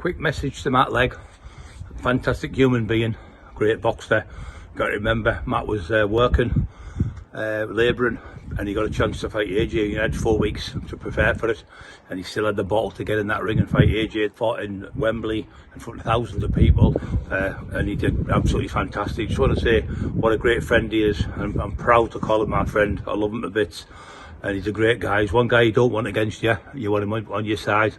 quick message to Matt Legg. Fantastic human being, great boxer. Got to remember, Matt was working, labouring, and he got a chance to fight AJ. He had 4 weeks to prepare for it, and he still had the bottle to get in that ring and fight AJ. Fought in Wembley in front of thousands of people, and he did absolutely fantastic. Just want to say what a great friend he is. I'm proud to call him my friend. I love him to bits, and he's a great guy. He's one guy you don't want against you. You want him on your side.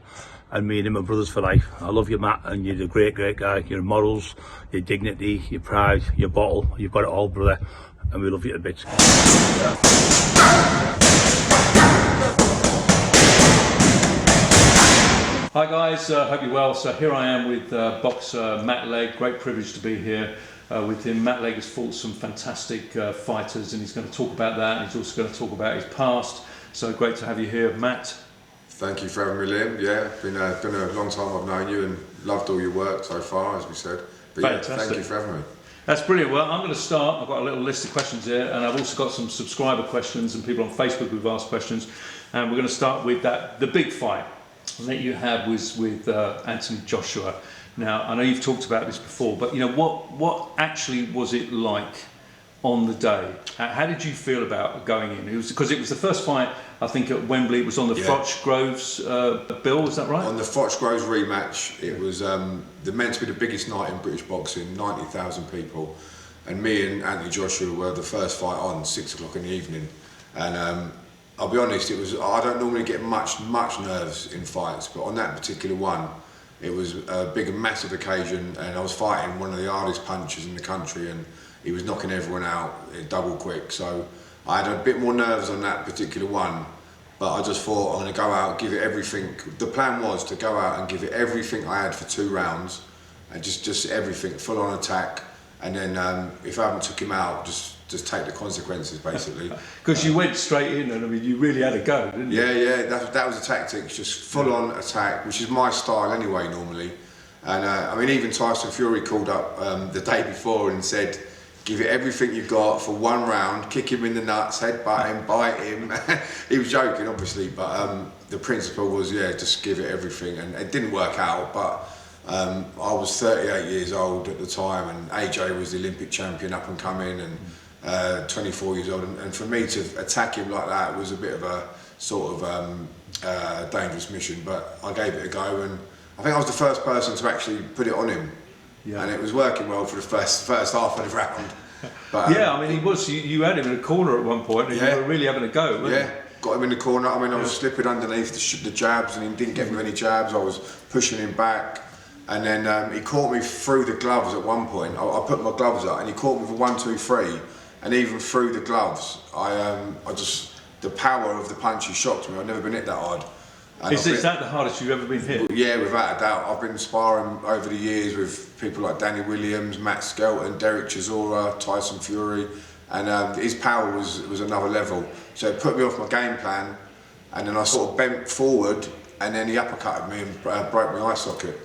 And me and him are brothers for life. I love you, Matt, and you're a great guy. Your morals, your dignity, your pride, your bottle, you've got it all, brother, and we love you to bits. Hi guys, hope you're well. So here I am with boxer Matt Legg. Great privilege to be here with him. Matt Legg has fought some fantastic fighters, and he's going to talk about that, and he's also going to talk about his past. So great to have you here, Matt. Thank you for having me, Liam. Yeah, been a long time I've known you and loved all your work so far, as we said. But fantastic. Yeah, thank you for having me. That's brilliant. Well, I'm going to start. I've got a little list of questions here, and I've also got some subscriber questions and people on Facebook who've asked questions. And we're going to start with the big fight that you had was with Anthony Joshua. Now, I know you've talked about this before, but you know what actually was it like on the day? How did you feel about going in? It was because it was the first fight, I think, at Wembley. It was on the Froch Groves bill, is that right? On the Froch Groves rematch, it was meant to be the biggest night in British boxing, 90,000 people, and me and Anthony Joshua were the first fight on, 6 o'clock in the evening, and I'll be honest, I don't normally get much nerves in fights, but on that particular one, it was a big and massive occasion, and I was fighting one of the hardest punchers in the country, and he was knocking everyone out double quick. So I had a bit more nerves on that particular one, but I just thought I'm going to go out, give it everything. The plan was to go out and give it everything I had for 2 rounds, and just everything, full on attack, and then if I haven't took him out, just take the consequences, basically. Because you went straight in, and I mean, you really had a go, didn't you? Yeah, that was the tactic, just full on attack, which is my style anyway, normally. And I mean, even Tyson Fury called up the day before and said, give it everything you've got for 1 round, kick him in the nuts, headbutt him, bite him. He was joking, obviously, but the principle was, just give it everything. And it didn't work out, but I was 38 years old at the time, and AJ was the Olympic champion up and coming, and 24 years old, and for me to attack him like that was a bit of a sort of dangerous mission, but I gave it a go, and I think I was the first person to actually put it on him, and it was working well for the first half of the round. But, I mean, he was. You had him in a corner at one point, and you were really having a go, weren't you? Got him in the corner. I mean, I was slipping underneath the jabs, and he didn't get me any jabs. I was pushing him back, and then he caught me through the gloves at one point. I put my gloves up, and he caught me for 1, 2, 3. And even through the gloves, the power of the punches shocked me. I've never been hit that hard. Is that the hardest you've ever been hit? Yeah, without a doubt. I've been sparring over the years with people like Danny Williams, Matt Skelton, Derek Chisora, Tyson Fury, and his power was another level. So it put me off my game plan, and then I sort of bent forward, and then he uppercutted me and broke my eye socket.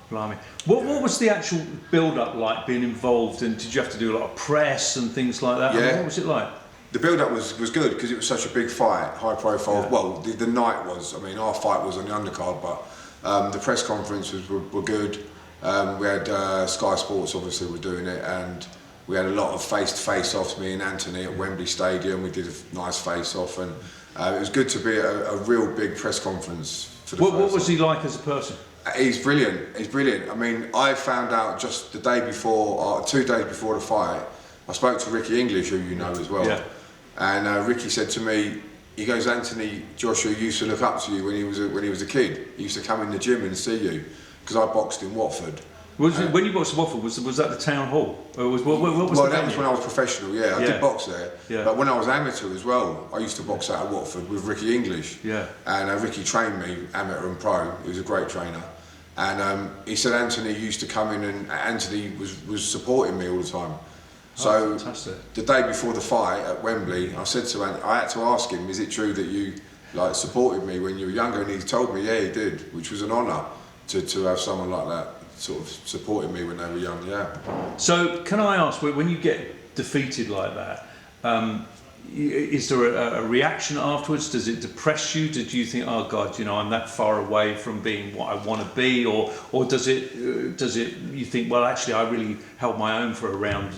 Blimey. What was the actual build-up like, being involved, and did you have to do a lot of press and things like that? Yeah. I mean, what was it like? The build-up was good because it was such a big fight, high profile. Yeah. Well, the night was. I mean, our fight was on the undercard, but the press conferences were good. We had Sky Sports obviously were doing it, and we had a lot of face-to-face offs. Me and Anthony at Wembley Stadium, we did a nice face-off, and it was good to be at a real big press conference for the first time. What was he like as a person? He's brilliant. He's brilliant. I mean, I found out just the day before, 2 days before the fight. I spoke to Ricky English, who you know as well. Yeah. And Ricky said to me, he goes, Anthony Joshua used to look up to you when he was a kid. He used to come in the gym and see you, because I boxed in Watford. When you boxed in Watford, was that the town hall? Or what was that was when I was professional. Yeah, I did box there. Yeah. But when I was amateur as well, I used to box out at Watford with Ricky English. Yeah. And Ricky trained me amateur and pro. He was a great trainer. And he said Anthony used to come in, and Anthony was supporting me all the time. So the day before the fight at Wembley, I said to Anthony, I had to ask him, is it true that you supported me when you were younger? And he told me, yeah, he did, which was an honour to have someone like that sort of supporting me when they were young. Yeah. So can I ask, when you get defeated like that, is there a reaction afterwards? Does it depress you? Did you think, oh God, I'm that far away from being what I want to be, or does it you think, well, actually I really held my own for a round,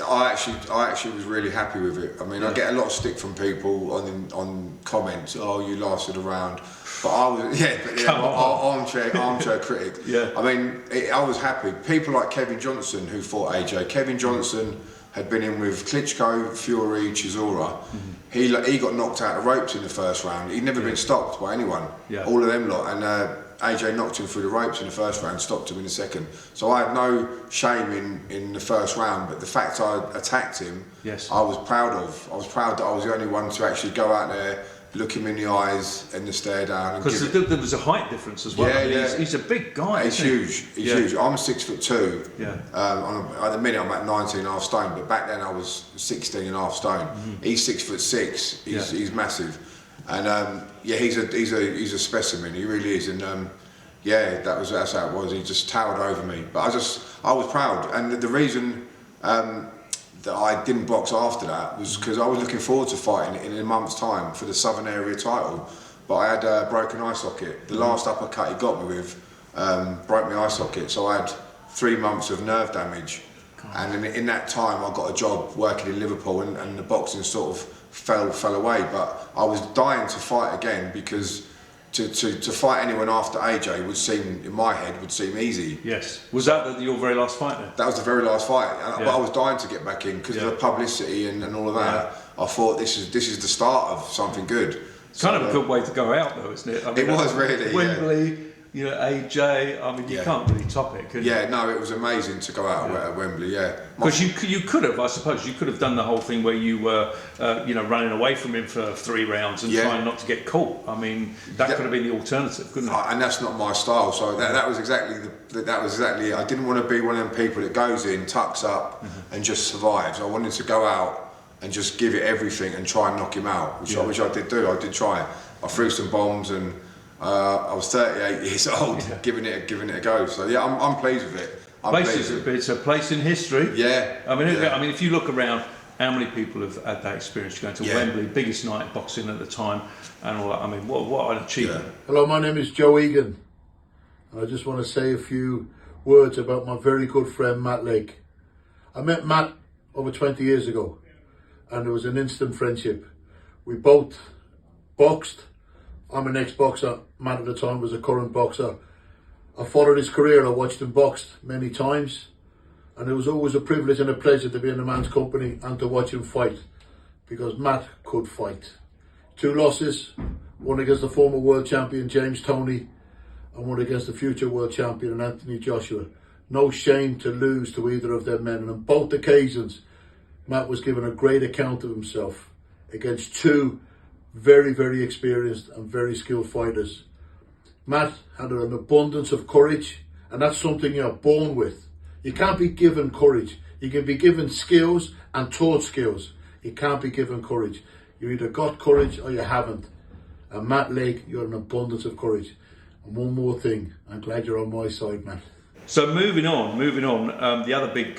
I actually was really happy with it. I mean, I get a lot of stick from people on comments. Oh, you lasted a round, but I was armchair critic. Yeah. I mean, I was happy. People like Kevin Johnson, who fought AJ. Kevin Johnson had been in with Klitschko, Fury, Chisora. He got knocked out of the ropes in the first round. He'd never been stopped by anyone. Yeah. All of them lot. And AJ knocked him through the ropes in the first round, stopped him in the second. So I had no shame in the first round, but the fact I attacked him, yes, I was proud of. I was proud that I was the only one to actually go out there, look him in the eyes and the stare down. Because there was a height difference as well. Yeah, He's a big guy. He's huge. He's huge. I'm 6'2". Yeah. At the minute I'm at 19.5 stone, but back then I was 16.5 stone. He's 6'6". He's massive, and he's a specimen. He really is, and that's how it was. He just towered over me. But I was proud, and the reason that I didn't box after that was because I was looking forward to fighting in a month's time for the Southern Area title, but I had a broken eye socket. The last uppercut he got me with broke my eye socket, so I had 3 months of nerve damage. And in that time I got a job working in Liverpool, and the boxing sort of fell away, but I was dying to fight again, because to fight anyone after AJ would seem, in my head, would seem easy. Yes. Was that your very last fight then? That was the very last fight, but I was dying to get back in because of the publicity and all of that. I thought this is the start of something good. Kind of a good way to go out, though, isn't it? I mean, it was really. Wembley, AJ. I mean, you can't really top it, can you? Yeah, no, it was amazing to go out at Wembley. Yeah, because you could have, I suppose, you could have done the whole thing where you were, running away from him for 3 rounds and trying not to get caught. I mean, that could have been the alternative, couldn't it? And that's not my style. So that was exactly it. I didn't want to be one of them people that goes in, tucks up, and just survives. I wanted to go out and just give it everything and try and knock him out, which I did do. I did try. I threw some bombs, and I was 38 years old, giving it a go. So yeah, I'm pleased with it. It's a place in history. Yeah. I mean, if you look around, how many people have had that experience going to Wembley, biggest night in boxing at the time, and all that? I mean, what an achievement. Yeah. Hello, my name is Joe Egan, and I just want to say a few words about my very good friend Matt Legg. I met Matt over 20 years ago, and there was an instant friendship. We both boxed. I'm an ex-boxer. Matt at the time was a current boxer. I followed his career. I watched him box many times, and it was always a privilege and a pleasure to be in a man's company and to watch him fight, because Matt could fight. 2 losses, one against the former world champion James Toney, and one against the future world champion Anthony Joshua. No shame to lose to either of them men, and on both occasions Matt was given a great account of himself against 2 very, very experienced and very skilled fighters. Matt had an abundance of courage, and that's something you're born with. You can't be given courage. You can be given skills and taught skills. You can't be given courage. You either got courage or you haven't. And Matt Legg, you had an abundance of courage. And one more thing, I'm glad you're on my side, Matt. So moving on. The other big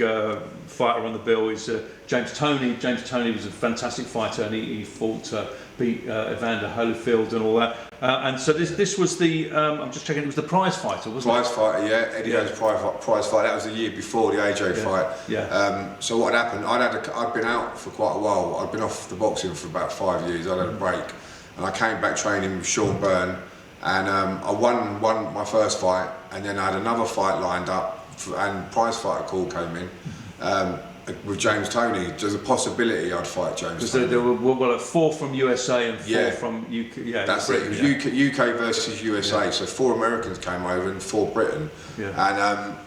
fighter on the bill is James Toney. James Toney was a fantastic fighter, and he fought beat Evander Holyfield and all that. And so this was the I'm just checking. It was the prize fighter, wasn't it? Prize fighter, yeah. Eddie Hearn's prize fight. That was the year before the AJ fight. Yeah. So what had happened? I'd been out for quite a while. I'd been off the boxing for about 5 years. I'd had a break, and I came back training with Sean Byrne. And I won my first fight, and then I had another fight lined up, and prize fighter call came in with James Toney. There's a possibility I'd fight James Toney. Because there were 4 from USA and 4 from UK. Yeah, that's Britain, it. It was UK versus USA. So 4 Americans came over and 4 Britain. Yeah. And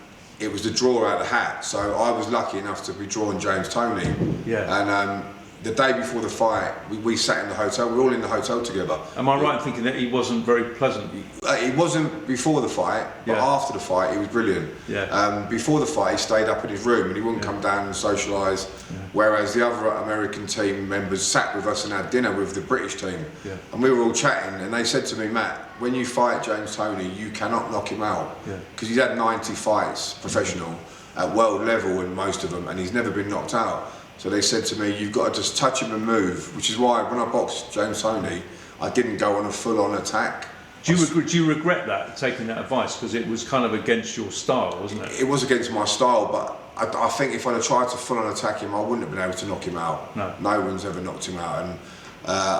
it was the draw out of the hat. So I was lucky enough to be drawing James Toney. Yeah. And the day before the fight, we sat in the hotel. We were all in the hotel together. Am I right in thinking that he wasn't very pleasant? He wasn't before the fight, but after the fight, he was brilliant. Yeah. Before the fight, he stayed up in his room and he wouldn't come down and socialise. Yeah. Whereas the other American team members sat with us and had dinner with the British team. Yeah. And we were all chatting, and they said to me, Matt, when you fight James Toney, you cannot knock him out. Because he's had 90 fights, professional, at world level in most of them, and he's never been knocked out. So they said to me, you've got to just touch him and move, which is why when I boxed James Toney, I didn't go on a full-on attack. Do you regret that, taking that advice? Because it was kind of against your style, wasn't it? It was against my style, but I think if I'd have tried to full-on attack him, I wouldn't have been able to knock him out. No one's ever knocked him out, and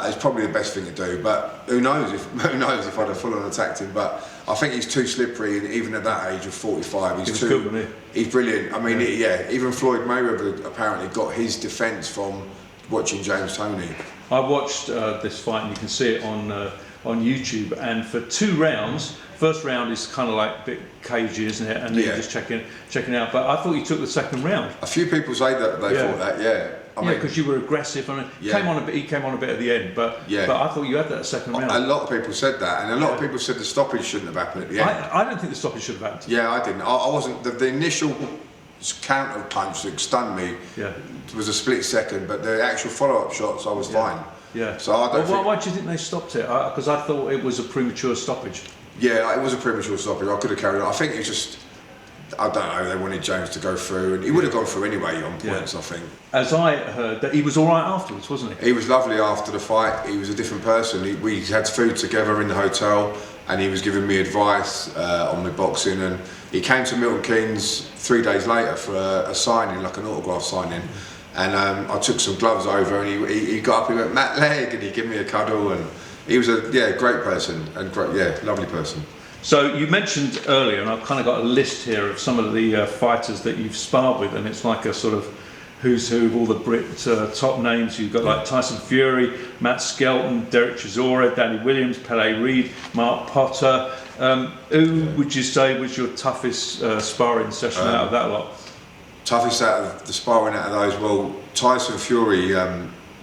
it's probably the best thing to do. But who knows if I'd have full-on attacked him? But I think he's too slippery, and even at that age of 45, he's brilliant. I mean, even Floyd Mayweather apparently got his defence from watching James Toney. I watched this fight, and you can see it on YouTube, and for 2 rounds, first round is kind of like a bit cagey, isn't it? And then you're just checking out. But I thought you took the second round. A few people say that they thought that, I mean, because you were aggressive, and he came on a bit at the end. But I thought you had that second round. A lot of people said that, and a lot of people said the stoppage shouldn't have happened at the end. I don't think the stoppage should have happened. Yeah, I didn't. I wasn't. The initial counter punch that stunned me was a split second, but the actual follow-up shots, I was fine. Yeah. So I don't. Why do you think they stopped it? Because I thought it was a premature stoppage. Yeah, it was a premature stoppage. I could have carried on. I think it was just, I don't know, they wanted James to go through, and he would have gone through anyway on points, I think. As I heard, that he was all right afterwards, wasn't he? He was lovely after the fight. He was a different person. We had food together in the hotel, and he was giving me advice on my boxing, and he came to Milton Keynes 3 days later for a signing, like an autograph signing. And I took some gloves over, and he got up, he went, Matt Legg, and he gave me a cuddle, and he was a great person, and lovely person. So you mentioned earlier, and I've kind of got a list here of some of the fighters that you've sparred with, and it's like a sort of who's who of all the Brit top names. You've got like Tyson Fury, Matt Skelton, Derek Chisora, Danny Williams, Pele Reid, Mark Potter. Who would you say was your toughest sparring session out of that lot? Toughest out of the sparring out of those, well, Tyson Fury,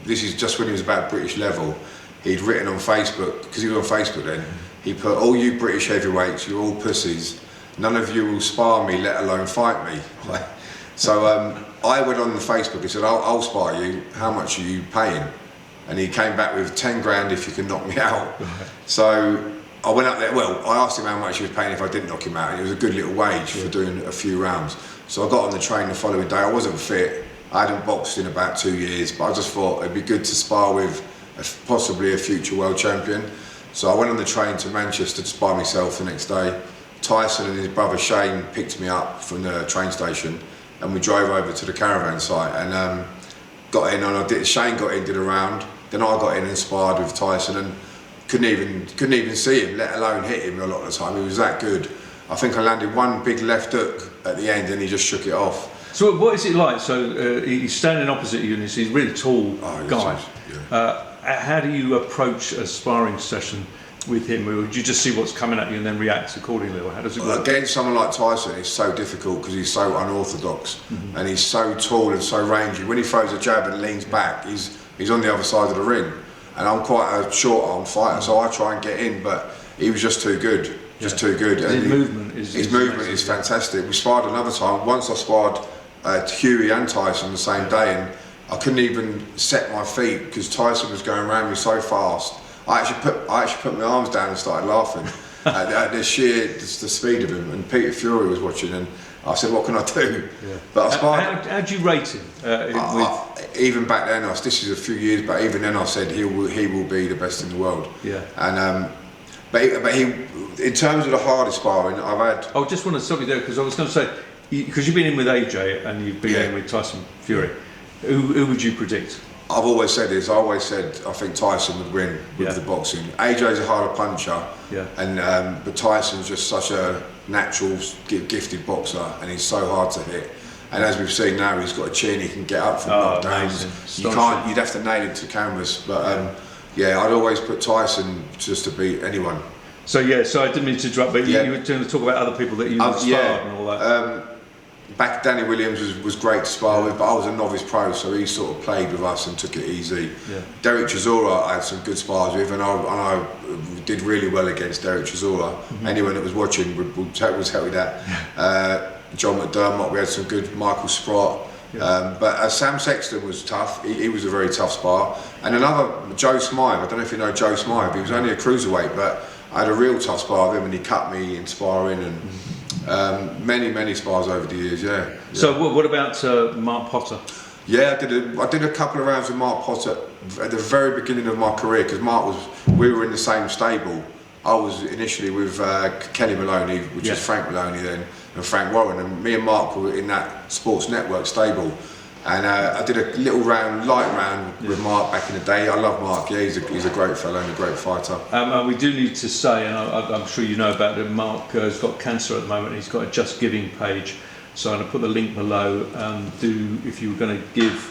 this is just when he was about British level, he'd written on Facebook, because he was on Facebook then, he put, all you British heavyweights, you're all pussies, none of you will spar me, let alone fight me. So I went on the Facebook and said, I'll spar you, how much are you paying? And he came back with 10 grand if you can knock me out. So I went up there, well, I asked him how much he was paying if I didn't knock him out, and it was a good little wage for doing a few rounds. So I got on the train the following day. I wasn't fit, I hadn't boxed in about 2 years, but I just thought it'd be good to spar with possibly a future world champion. So I went on the train to Manchester to spar myself the next day. Tyson and his brother Shane picked me up from the train station, and we drove over to the caravan site, and got in, and Shane got in, did a round, then I got in and sparred with Tyson, and couldn't even see him, let alone hit him a lot of the time. He was that good. I think I landed one big left hook at the end, and he just shook it off. So what is it like? So he's standing opposite you, and he's a really tall guy. How do you approach a sparring session with him? Or would you just see what's coming at you and then react accordingly? Or how does it work? Against someone like Tyson, it's so difficult because he's so unorthodox, and he's so tall and so rangy. When he throws a jab and leans back, he's on the other side of the ring. And I'm quite a short-arm fighter, so I try and get in, but he was just too good. Too good. His movement is fantastic. We sparred another time. Once I sparred Huey and Tyson the same day, and I couldn't even set my feet because Tyson was going around me so fast. I actually put my arms down and started laughing at the speed of him. And Peter Fury was watching, and I said, "What can I do?" Yeah. But I sparred. How do you rate him? Even back then, this is a few years, but even then I said he will be the best in the world. Yeah. And but he, in terms of the hardest sparring I've had. I just want to stop you there because I was going to say, because you've been in with AJ and you've been in with Tyson Fury, who would you predict? I've always said this. I think Tyson would win with the boxing. AJ's a harder puncher, and but Tyson's just such a natural, gifted boxer, and he's so hard to hit. And as we've seen now, he's got a chin. He can get up from knockdowns. You'd have to nail him to canvas. But I'd always put Tyson just to beat anyone. So I didn't mean to interrupt, but you were going to talk about other people that you sparred and all that. Back Danny Williams was great to spar with, but I was a novice pro, so he sort of played with us and took it easy. Yeah. Derek Chisora I had some good spars with, and I did really well against Derek Chisora. Anyone that was watching would tell you that. John McDermott, we had some good, Michael Sprott. But Sam Sexton was tough. He was a very tough spar. And another, Joe Smythe, I don't know if you know Joe Smythe, he was only a cruiserweight, but I had a real tough spar with him, and he cut me in sparring, and many spars over the years, So what about Mark Potter? Yeah, I did a couple of rounds with Mark Potter at the very beginning of my career, because we were in the same stable. I was initially with Kenny Maloney, which is Frank Maloney then, and Frank Warren, and me and Mark were in that Sports Network stable. And I did a little light round with Mark back in the day. I love Mark, yeah, he's a great fellow and a great fighter. We do need to say, and I'm sure you know about it, Mark has got cancer at the moment. He's got a Just Giving page, so I'm going to put the link below. If you were going to give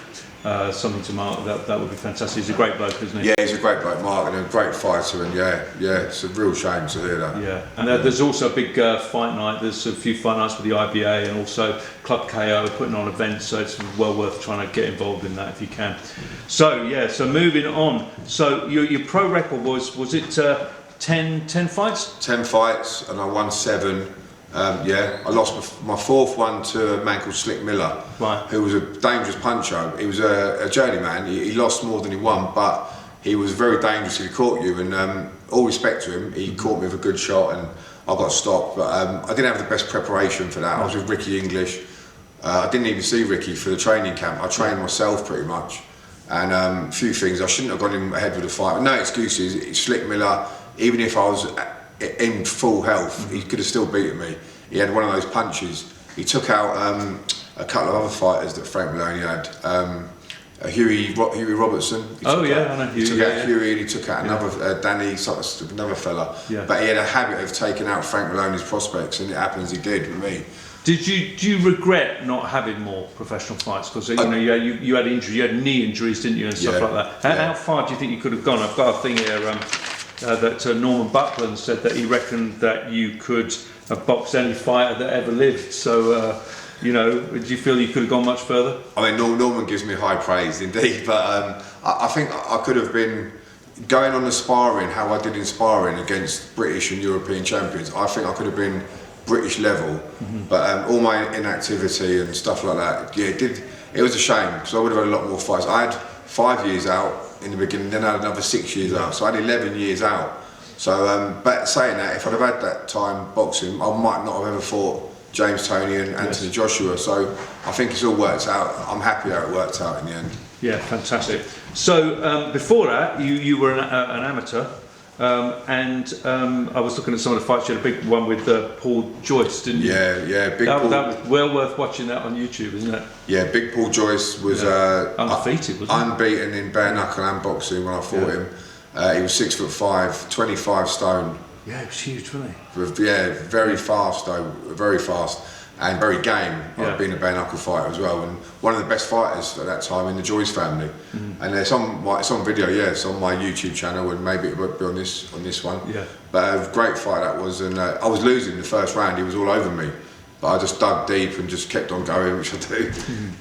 something to Mark, that would be fantastic. He's a great bloke, isn't he? Yeah, he's a great bloke, Mark, and a great fighter, and yeah, it's a real shame to hear that. Yeah, and there's also a big fight night. There's a few fight nights with the IBA, and also Club KO putting on events, so it's well worth trying to get involved in that if you can. So yeah, so moving on. So your pro record was it 10 fights? 10 fights, and I won 7. I lost my 4th one to a man called Slick Miller, who was a dangerous puncher. He was a journeyman. He lost more than he won, but he was very dangerous if he caught you. And all respect to him, he caught me with a good shot, and I got stopped. But I didn't have the best preparation for that. I was with Ricky English. I didn't even see Ricky for the training camp. I trained myself pretty much, and a few things I shouldn't have gone in ahead with the fight. But no excuses. Slick Miller, even if I was in full health, he could have still beaten me. He had one of those punches. He took out a couple of other fighters that Frank Maloney had. Huey Robertson. I know Huey. He took out Huey, and he took out another Danny, another fella. Yeah. But he had a habit of taking out Frank Maloney's prospects, and it happens he did with me. Do you regret not having more professional fights? Because you had injuries, you had knee injuries, didn't you, and stuff like that. How far do you think you could have gone? I've got a thing here that Norman Buckland said that he reckoned that you could have boxed any fighter that ever lived. So, do you feel you could have gone much further? I mean, Norman gives me high praise indeed, but I think I could have been going on the sparring, how I did in sparring against British and European champions. I think I could have been British level, but all my inactivity and stuff like that, it was a shame, because I would have had a lot more fights. I had 5 years out in the beginning, then I had another 6 years out, so I had 11 years out. So, but saying that, if I'd have had that time boxing, I might not have ever fought James Toney and Anthony Joshua. So I think it's all worked out. I'm happy how it worked out in the end. Yeah, fantastic. So before that, you were an amateur, and I was looking at some of the fights. You had a big one with Paul Joyce, didn't you? Yeah, Big Paul. That was well worth watching that on YouTube, isn't it? Yeah, Big Paul Joyce was undefeated, wasn't he? Unbeaten in bare knuckle and boxing when I fought him. He was 6'5", 25 stone. Yeah, he was huge, wasn't he? Yeah, very fast though, very fast, and very game. I've been a bare knuckle fighter as well, and one of the best fighters at that time in the Joyce family. And it's on video, it's on my YouTube channel, and maybe it won't be on this one. Yeah. But a great fight that was, and I was losing the first round. He was all over me, but I just dug deep and just kept on going, which I do.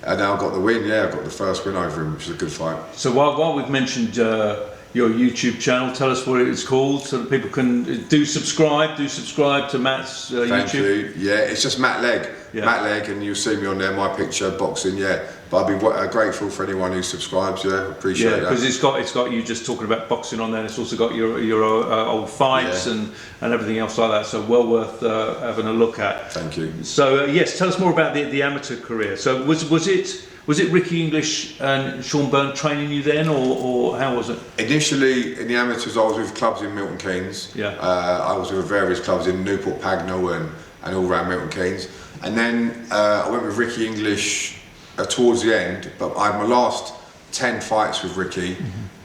And now I got the win. Yeah, I got the first win over him, which was a good fight. So while we've mentioned your YouTube channel, tell us what it's called so that people can do subscribe to Matt's YouTube. Thank you. Yeah, it's just Matt Legg. Matt Legg, and you'll see me on there, my picture, boxing, But I'd be grateful for anyone who subscribes, appreciate that. Because it's got you just talking about boxing on there, and it's also got your old fights and everything else like that, so well worth having a look at. Thank you. So yes, tell us more about the amateur career. So was it Ricky English and Sean Byrne training you then, or how was it? Initially, in the amateurs, I was with clubs in Milton Keynes. I was with various clubs in Newport Pagnell and all around Milton Keynes. And then I went with Ricky English towards the end, but I had my last 10 fights with Ricky,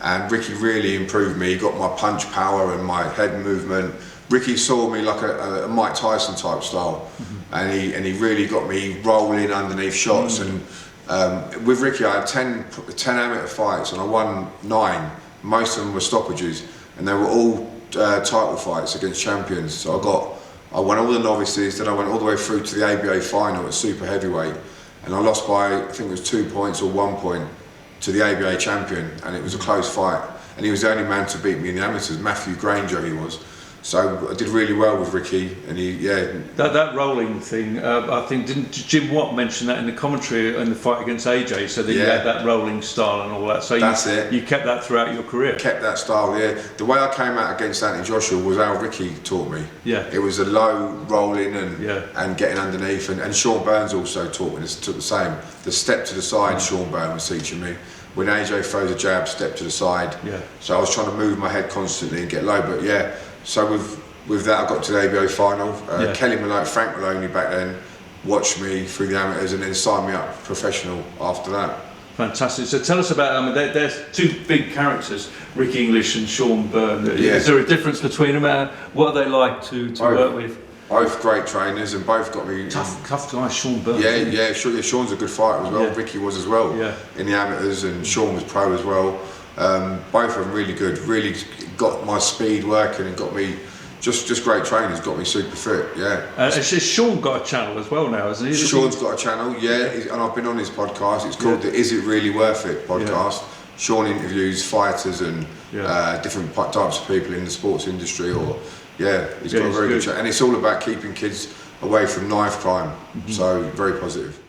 and Ricky really improved me. He got my punch power and my head movement. Ricky saw me like a Mike Tyson type style, and he really got me rolling underneath shots. And with Ricky, I had 10 amateur fights, and I won 9. Most of them were stoppages, and they were all title fights against champions. So I won all the novices, then I went all the way through to the ABA final at super heavyweight, and I lost by, I think it was 2 points or 1 point to the ABA champion, and it was a close fight. And he was the only man to beat me in the amateurs. Matthew Granger he was. So I did really well with Ricky, and That rolling thing, I think, didn't Jim Watt mention that in the commentary in the fight against AJ? So that you had that rolling style and all that. So you kept that throughout your career. Kept that style, yeah. The way I came out against Anthony Joshua was how Ricky taught me. Yeah. It was a low rolling and getting underneath, and Sean Burns also taught me the same. The step to the side, Sean Burns was teaching me. When AJ throws a jab, step to the side. Yeah. So I was trying to move my head constantly and get low, but yeah. So with that, I got to the ABO final. Frank Maloney back then watched me through the amateurs and then signed me up professional after that. Fantastic. So tell us about, there's two big characters, Rick English and Sean Byrne. Is there a difference between them? What are they like to work with? Both great trainers and both got me... Tough guy, Sean Byrne. Yeah, Sean's a good fighter as well. Ricky was as well in the amateurs, and Sean was pro as well. Both of them really good, really got my speed working and got me... Just great trainers, got me super fit, Sean got a channel as well now, hasn't he? Sean's got a channel, and I've been on his podcast. It's called the Is It Really Worth It podcast. Sean interviews fighters and different types of people in the sports industry. He's got a very good channel. And it's all about keeping kids away from knife crime, so very positive.